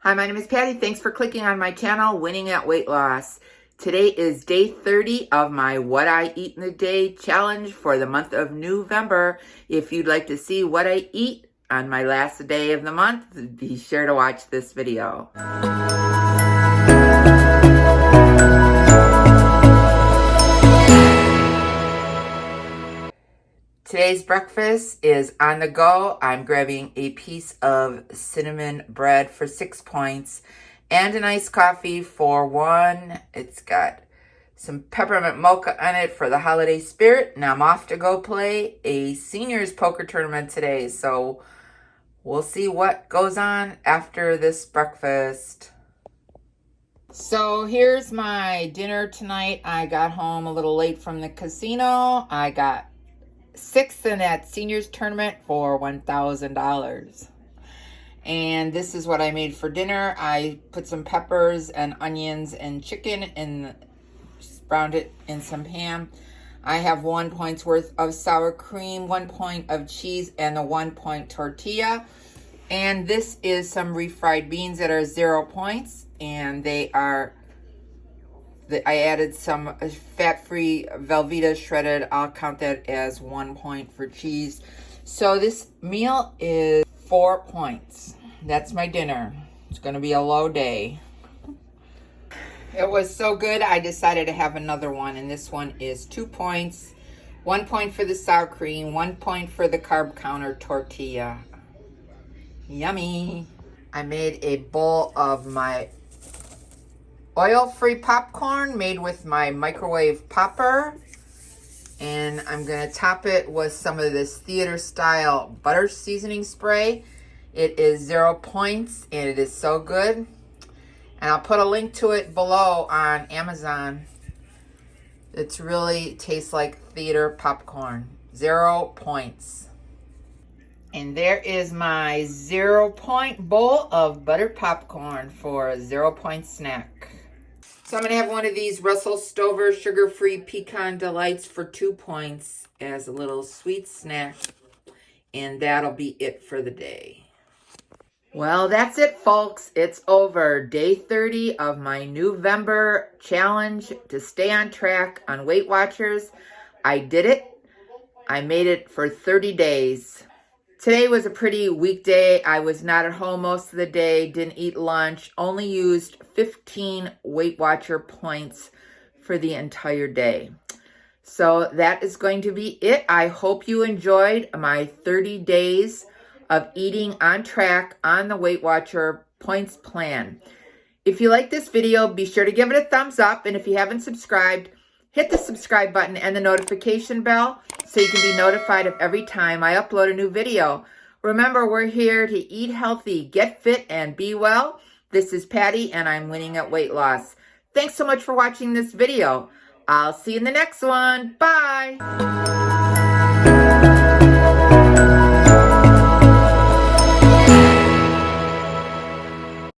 Hi, my name is Patty. Thanks for clicking on my channel, Winning at Weight Loss. Today is day 30 of my What I Eat in a Day challenge for the month of November. If you'd like to see what I eat on my last day of the month, be sure to watch this video. Today's breakfast is on the go. I'm grabbing a piece of cinnamon bread for 6 points and an iced coffee for 1. It's got some peppermint mocha on it for the holiday spirit. And I'm off to go play a seniors poker tournament today. So we'll see what goes on after this breakfast. So here's my dinner tonight. I got home a little late from the casino. I got 6th in that seniors tournament for $1,000. And this is what I made for dinner. I put some peppers and onions and chicken and browned it in some ham. I have 1 point's worth of sour cream, 1 point of cheese, and a 1 point tortilla. And this is some refried beans that are 0 points. And they are, I added some fat-free Velveeta shredded. I'll count that as 1 point for cheese. So this meal is 4 points. That's my dinner. It's going to be a low day. It was so good, I decided to have another one. And this one is 2 points. 1 point for the sour cream. 1 point for the carb counter tortilla. Yummy. I made a bowl of my oil-free popcorn made with my microwave popper. And I'm going to top it with some of this theater-style butter seasoning spray. It is 0 points, and it is so good. And I'll put a link to it below on Amazon. It really tastes like theater popcorn. 0 points. And there is my 0 point bowl of butter popcorn for a 0 point snack. So I'm going to have one of these Russell Stover sugar-free pecan delights for 2 points as a little sweet snack. And that'll be it for the day. Well, that's it, folks. It's over. Day 30 of my November challenge to stay on track on Weight Watchers. I did it. I made it for 30 days. Today was a pretty weak day. I was not at home most of the day, didn't eat lunch, only used 15 Weight Watcher points for the entire day. So that is going to be it. I hope you enjoyed my 30 days of eating on track on the Weight Watcher points plan. If you like this video, be sure to give it a thumbs up. And if you haven't subscribed, hit the subscribe button and the notification bell so you can be notified of every time I upload a new video. Remember, we're here to eat healthy, get fit, and be well. This is Patty, and I'm winning at weight loss. Thanks so much for watching this video. I'll see you in the next one. Bye.